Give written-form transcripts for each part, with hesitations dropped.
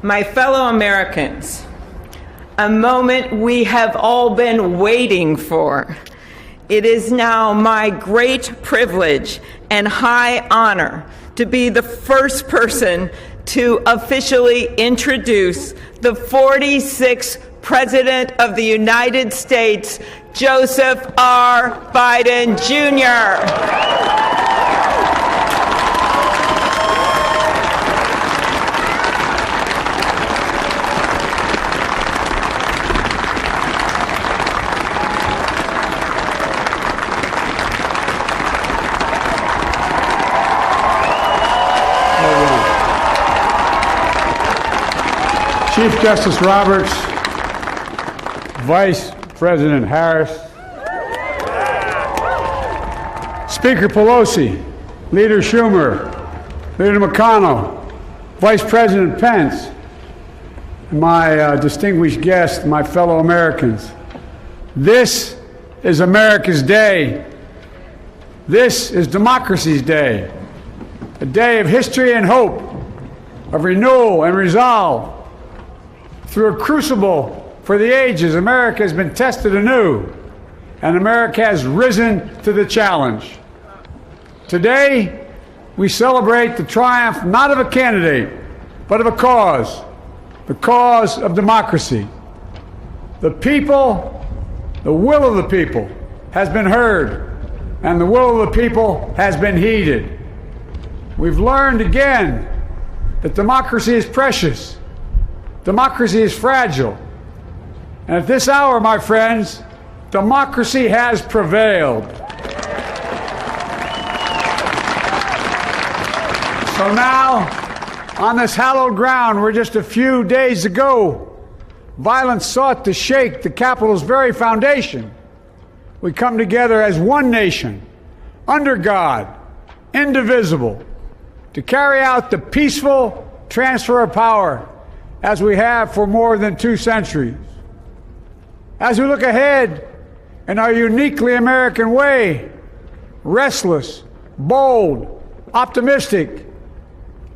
My fellow Americans, a moment we have all been waiting for. It is now my great privilege and high honor to be the first person to officially introduce the 46th President of the United States, Joseph R. Biden, Jr. Chief Justice Roberts, Vice President Harris, Speaker Pelosi, Leader Schumer, Leader McConnell, Vice President Pence, and my distinguished guests, my fellow Americans. This is America's day. This is democracy's day, a day of history and hope, of renewal and resolve. Through a crucible for the ages, America has been tested anew, and America has risen to the challenge. Today, we celebrate the triumph not of a candidate, but of a cause, the cause of democracy. The people, the will of the people has been heard, and the will of the people has been heeded. We've learned again that democracy is precious. Democracy is fragile. And at this hour, my friends, democracy has prevailed. So now, on this hallowed ground where just a few days ago, violence sought to shake the Capitol's very foundation, we come together as one nation, under God, indivisible, to carry out the peaceful transfer of power as we have for more than 2 centuries. As we look ahead in our uniquely American way, restless, bold, optimistic,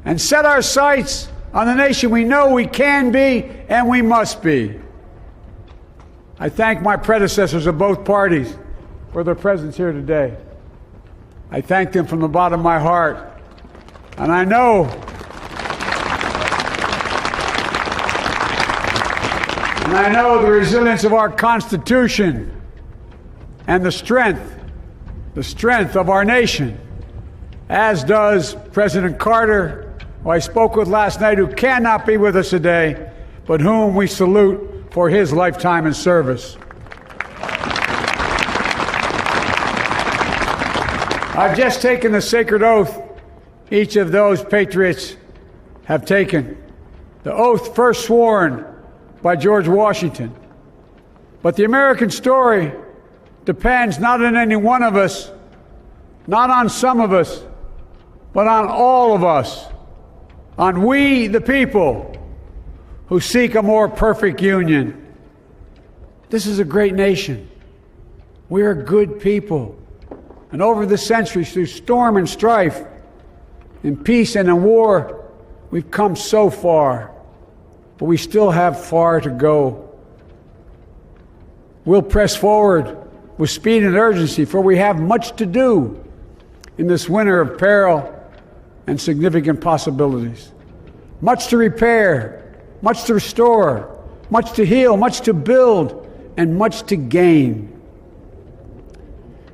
and set our sights on the nation we know we can be and we must be. I thank my predecessors of both parties for their presence here today. I thank them from the bottom of my heart, and I know the resilience of our Constitution and the strength of our nation, as does President Carter, who I spoke with last night, who cannot be with us today, but whom we salute for his lifetime in service. I've just taken the sacred oath each of those patriots have taken, the oath first sworn by George Washington. But the American story depends not on any one of us, not on some of us, but on all of us, on we the people who seek a more perfect union. This is a great nation. We are good people. And over the centuries, through storm and strife, in peace and in war, we've come so far. But we still have far to go. We'll press forward with speed and urgency, for we have much to do in this winter of peril and significant possibilities. Much to repair, much to restore, much to heal, much to build, and much to gain.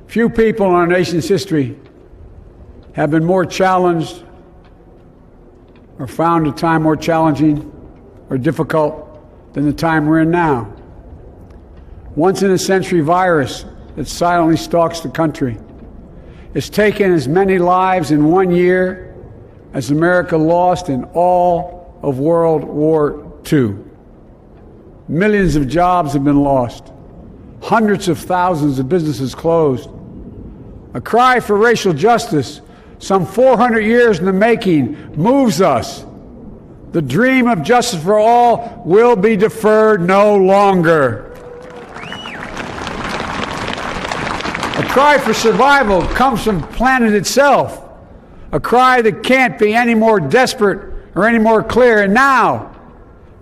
Few people in our nation's history have been more challenged or found a time more challenging or difficult than the time we're in now. Once-in-a-century virus that silently stalks the country. It's taken as many lives in 1 year as America lost in all of World War II. Millions of jobs have been lost. Hundreds of thousands of businesses closed. A cry for racial justice, some 400 years in the making, moves us. The dream of justice for all will be deferred no longer. A cry for survival comes from the planet itself, a cry that can't be any more desperate or any more clear. And now,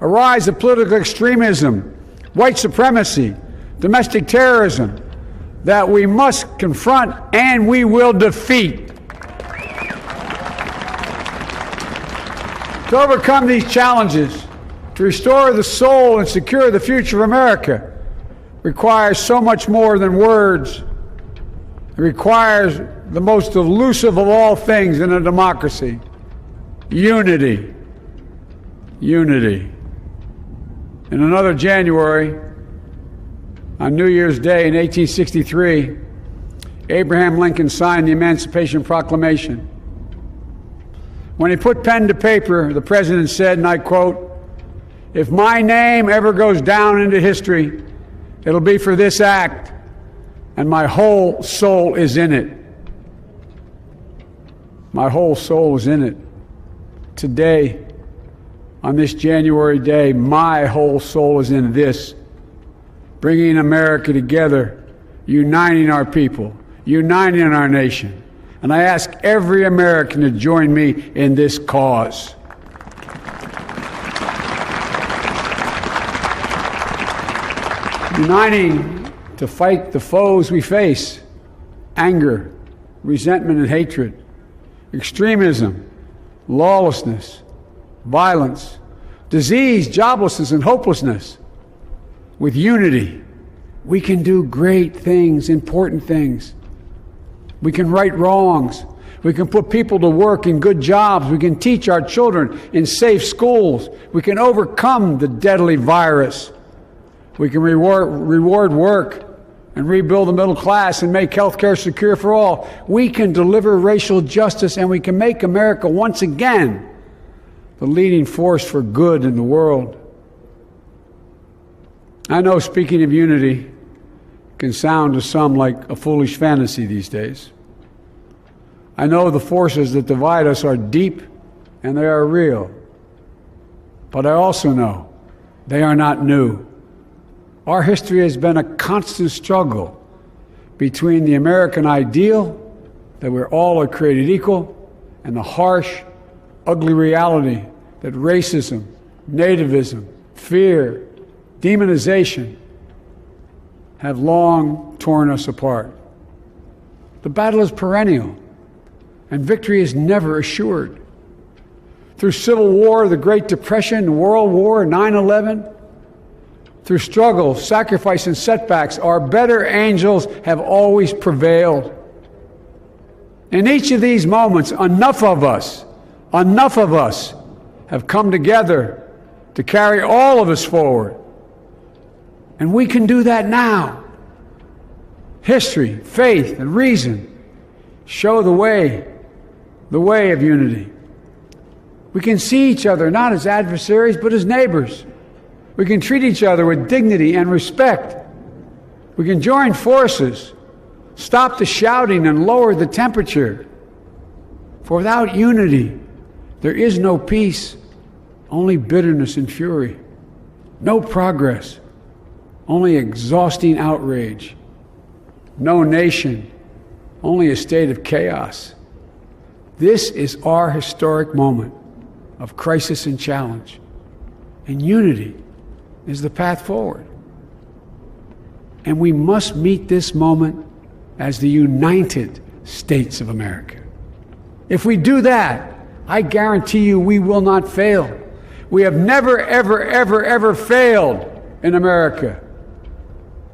a rise of political extremism, white supremacy, domestic terrorism that we must confront and we will defeat. To overcome these challenges, to restore the soul and secure the future of America, requires so much more than words. It requires the most elusive of all things in a democracy: unity. Unity. In another January, on New Year's Day in 1863, Abraham Lincoln signed the Emancipation Proclamation. When he put pen to paper, the president said, and I quote, "If my name ever goes down into history, it'll be for this act, and my whole soul is in it." My whole soul is in it. Today, on this January day, my whole soul is in this, bringing America together, uniting our people, uniting our nation. And I ask every American to join me in this cause. Uniting to fight the foes we face: anger, resentment and hatred, extremism, lawlessness, violence, disease, joblessness, and hopelessness. With unity, we can do great things, important things. We can right wrongs. We can put people to work in good jobs. We can teach our children in safe schools. We can overcome the deadly virus. We can reward work and rebuild the middle class and make health care secure for all. We can deliver racial justice, and we can make America once again the leading force for good in the world. I know speaking of unity can sound to some like a foolish fantasy these days. I know the forces that divide us are deep and they are real. But I also know they are not new. Our history has been a constant struggle between the American ideal that we're all created equal and the harsh, ugly reality that racism, nativism, fear, demonization have long torn us apart. The battle is perennial, and victory is never assured. Through Civil War, the Great Depression, World War, 9/11, through struggle, sacrifice, and setbacks, our better angels have always prevailed. In each of these moments, enough of us have come together to carry all of us forward. And we can do that now. History, faith, and reason show the way of unity. We can see each other not as adversaries, but as neighbors. We can treat each other with dignity and respect. We can join forces, stop the shouting, and lower the temperature. For without unity, there is no peace, only bitterness and fury. No progress, only exhausting outrage. No nation, only a state of chaos. This is our historic moment of crisis and challenge, and unity is the path forward. And we must meet this moment as the United States of America. If we do that, I guarantee you we will not fail. We have never, ever, ever, ever failed in America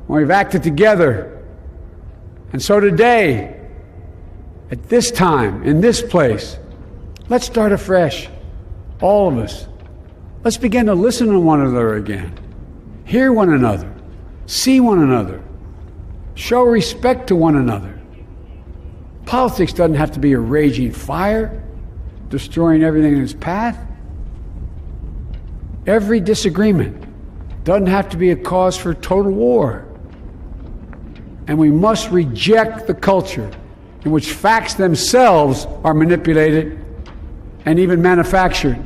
when we've acted together. And so today, at this time, in this place, let's start afresh, all of us. Let's begin to listen to one another again, hear one another, see one another, show respect to one another. Politics doesn't have to be a raging fire, destroying everything in its path. Every disagreement doesn't have to be a cause for total war. And we must reject the culture in which facts themselves are manipulated and even manufactured.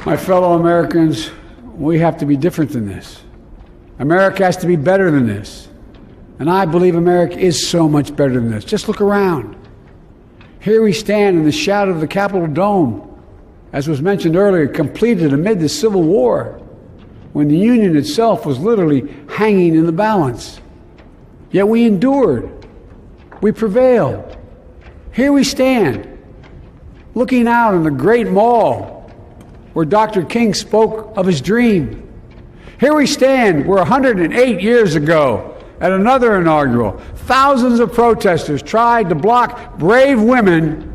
My fellow Americans, we have to be different than this. America has to be better than this. And I believe America is so much better than this. Just look around. Here we stand in the shadow of the Capitol Dome, as was mentioned earlier, completed amid the Civil War, when the Union itself was literally hanging in the balance. Yet we endured. We prevailed. Here we stand, looking out on the great mall where Dr. King spoke of his dream. Here we stand where 108 years ago, at another inaugural, thousands of protesters tried to block brave women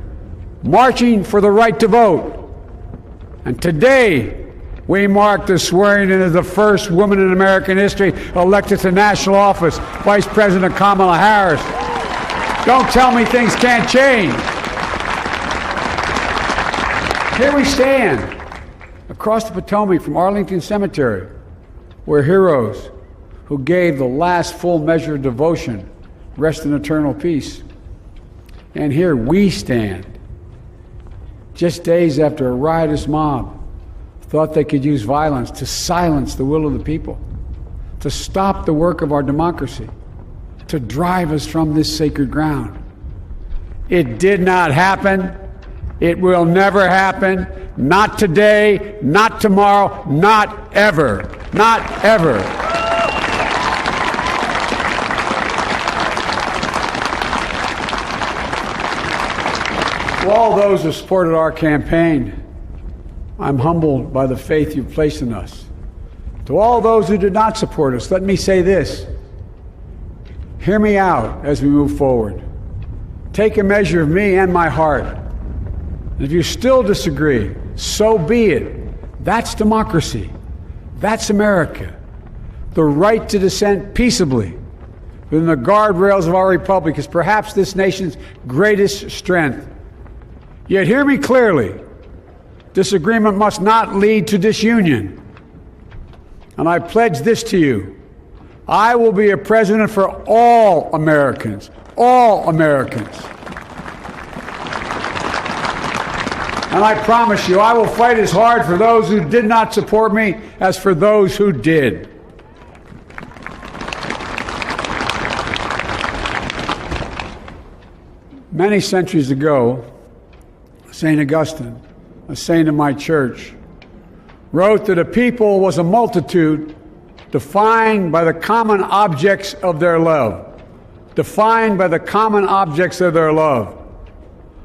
marching for the right to vote. And today, we mark the swearing in of the first woman in American history elected to national office, Vice President Kamala Harris. Don't tell me things can't change. Here we stand across the Potomac from Arlington Cemetery, where heroes who gave the last full measure of devotion rest in eternal peace. And here we stand, just days after a riotous mob thought they could use violence to silence the will of the people, to stop the work of our democracy, to drive us from this sacred ground. It did not happen. It will never happen. Not today, not tomorrow, not ever. Not ever. To all those who supported our campaign, I'm humbled by the faith you've placed in us. To all those who did not support us, let me say this. Hear me out as we move forward. Take a measure of me and my heart. And if you still disagree, so be it. That's democracy. That's America. The right to dissent peaceably within the guardrails of our republic is perhaps this nation's greatest strength. Yet hear me clearly. Disagreement must not lead to disunion. And I pledge this to you. I will be a president for all Americans. All Americans. And I promise you, I will fight as hard for those who did not support me as for those who did. Many centuries ago, St. Augustine, a saint of my church, wrote that a people was a multitude defined by the common objects of their love. Defined by the common objects of their love.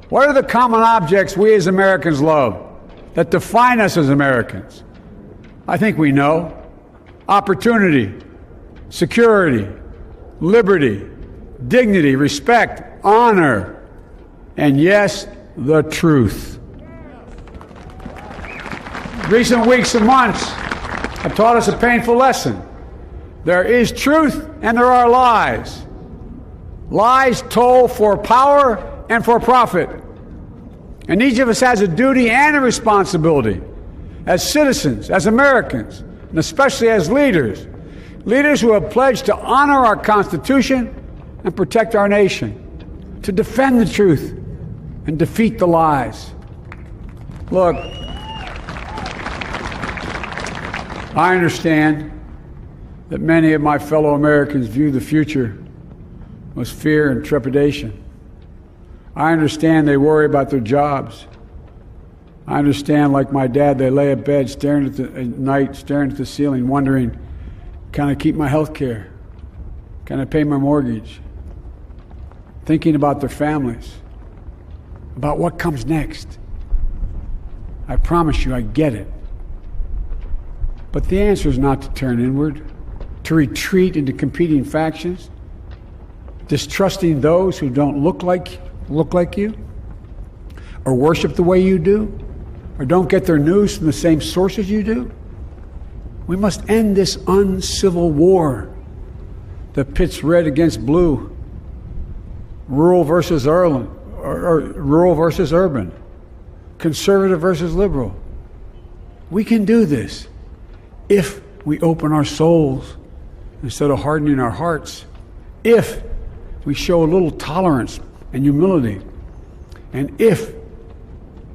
What are the common objects we as Americans love that define us as Americans? I think we know. Opportunity, security, liberty, dignity, respect, honor, and yes, the truth. Recent weeks and months have taught us a painful lesson. There is truth and there are lies. Lies told for power and for profit. And each of us has a duty and a responsibility as citizens, as Americans, and especially as leaders. Leaders who have pledged to honor our Constitution and protect our nation, to defend the truth and defeat the lies. Look, I understand that many of my fellow Americans view the future with fear and trepidation. I understand they worry about their jobs. I understand, like my dad, they lay in bed at night, staring at the ceiling, wondering, can I keep my health care? Can I pay my mortgage? Thinking about their families, about what comes next. I promise you, I get it. But the answer is not to turn inward, to retreat into competing factions, distrusting those who don't look like you, or worship the way you do, or don't get their news from the same sources you do. We must end this uncivil war that pits red against blue, rural versus urban, conservative versus liberal. We can do this if we open our souls instead of hardening our hearts, if we show a little tolerance and humility, and if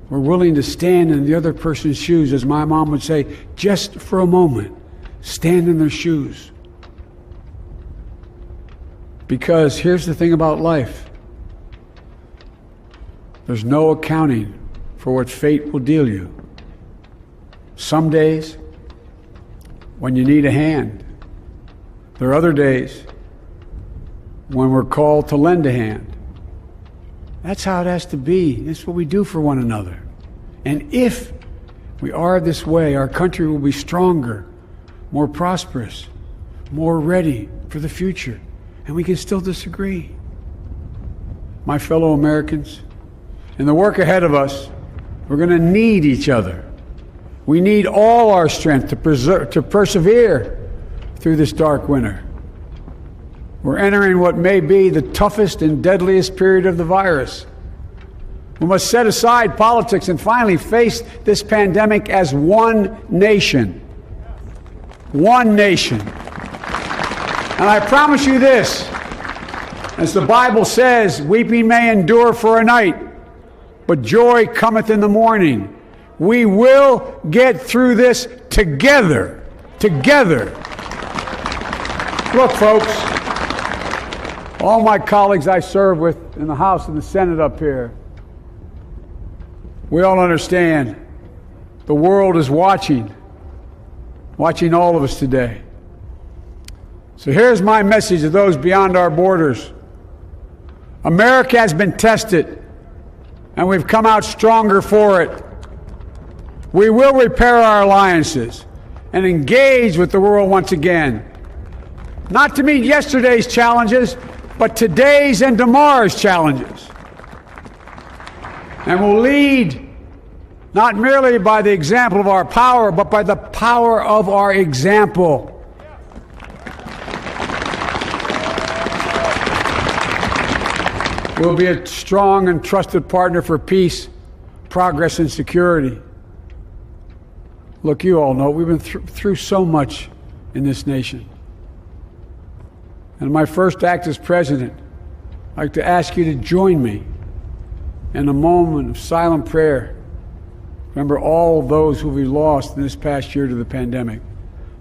we're willing to stand in the other person's shoes, as my mom would say, just for a moment, stand in their shoes. Because here's the thing about life. There's no accounting for what fate will deal you. Some days, when you need a hand. There are other days when we're called to lend a hand. That's how it has to be. That's what we do for one another. And if we are this way, our country will be stronger, more prosperous, more ready for the future. And we can still disagree. My fellow Americans, in the work ahead of us, we're going to need each other. We need all our strength to persevere through this dark winter. We're entering what may be the toughest and deadliest period of the virus. We must set aside politics and finally face this pandemic as one nation. One nation. And I promise you this, as the Bible says, weeping may endure for a night, but joy cometh in the morning. We will get through this together. Together. Look, folks, all my colleagues I serve with in the House and the Senate up here, we all understand the world is watching all of us today. So here's my message to those beyond our borders. America has been tested, and we've come out stronger for it. We will repair our alliances and engage with the world once again, not to meet yesterday's challenges, but today's and tomorrow's challenges. And we'll lead not merely by the example of our power, but by the power of our example. We'll be a strong and trusted partner for peace, progress, and security. Look, you all know we've been through so much in this nation. And my first act as president, I'd like to ask you to join me in a moment of silent prayer. Remember all those who we lost in this past year to the pandemic.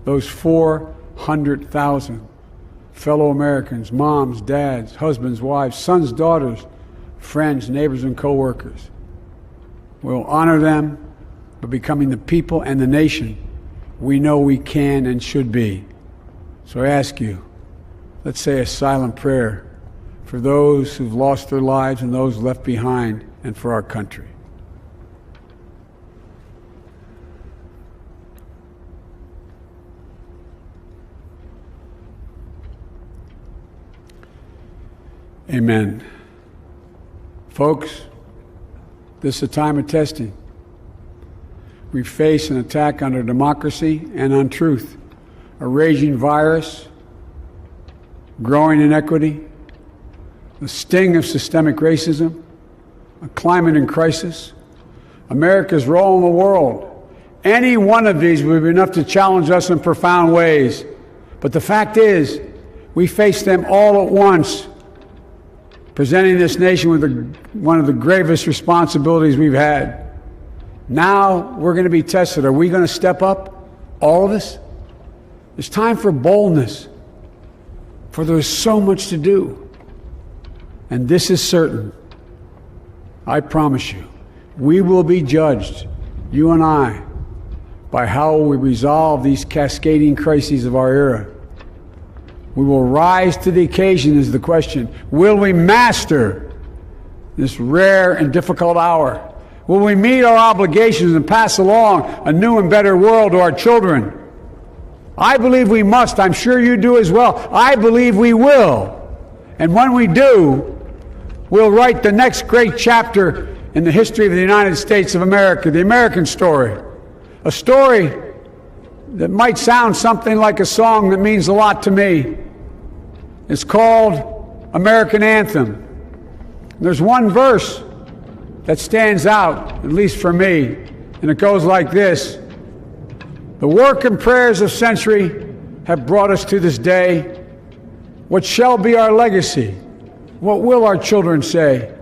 Those 400,000 fellow Americans, moms, dads, husbands, wives, sons, daughters, friends, neighbors, and co-workers. We'll honor them by becoming the people and the nation we know we can and should be. So I ask you, let's say a silent prayer for those who've lost their lives and those left behind, and for our country. Amen. Folks, this is a time of testing. We face an attack on our democracy and on truth, a raging virus, growing inequity, the sting of systemic racism, a climate in crisis, America's role in the world. Any one of these would be enough to challenge us in profound ways. But the fact is, we face them all at once, presenting this nation with one of the gravest responsibilities we've had. Now we're going to be tested. Are we going to step up, all of us? It's time for boldness, for there's so much to do. And this is certain. I promise you, we will be judged, you and I, by how we resolve these cascading crises of our era. We will rise to the occasion is the question. Will we master this rare and difficult hour? Will we meet our obligations and pass along a new and better world to our children? I believe we must. I'm sure you do as well. I believe we will. And when we do, we'll write the next great chapter in the history of the United States of America, the American story. A story that might sound something like a song that means a lot to me. It's called American Anthem. There's one verse that stands out, at least for me, and it goes like this. The work and prayers of century have brought us to this day. What shall be our legacy? What will our children say?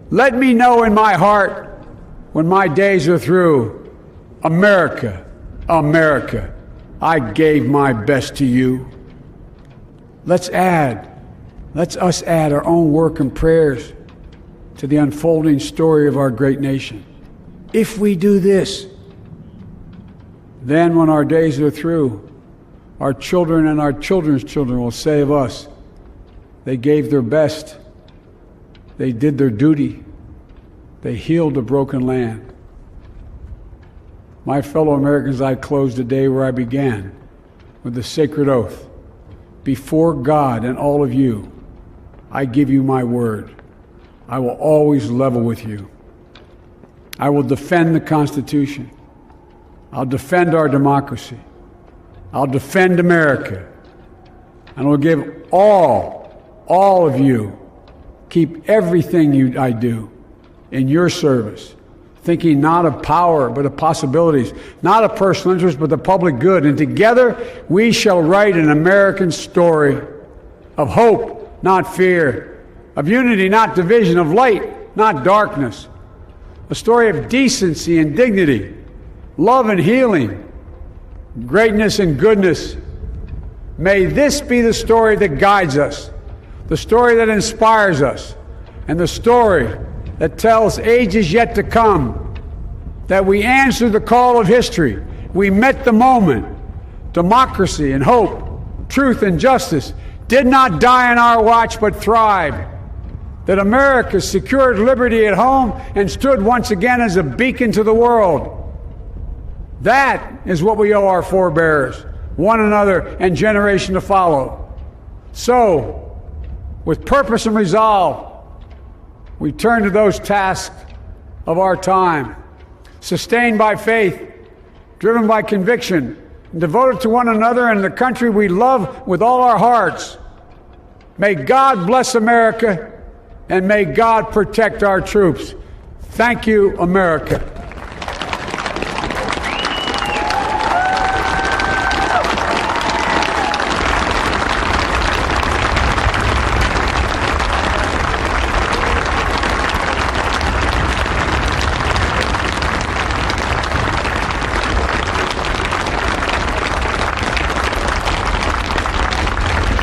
Let me know in my heart when my days are through. America, America, I gave my best to you. Let's us add our own work and prayers to the unfolding story of our great nation. If we do this, then when our days are through, our children and our children's children will say of us, they gave their best, they did their duty, they healed a broken land. My fellow Americans, I close the day where I began, with the sacred oath. Before God and all of you, I give you my word. I will always level with you. I will defend the Constitution. I'll defend our democracy. I'll defend America. And I'll give all of you, keep everything I do in your service, thinking not of power, but of possibilities, not of personal interest, but the public good. And together we shall write an American story of hope, not fear, of unity, not division, of light, not darkness, a story of decency and dignity, love and healing, greatness and goodness. May this be the story that guides us, the story that inspires us, and the story that tells ages yet to come that we answered the call of history. We met the moment. Democracy and hope, truth and justice did not die on our watch but thrived. That America secured liberty at home and stood once again as a beacon to the world. That is what we owe our forebears, one another, and generation to follow. So, with purpose and resolve, we turn to those tasks of our time, sustained by faith, driven by conviction, and devoted to one another and the country we love with all our hearts. May God bless America, and may God protect our troops. Thank you, America.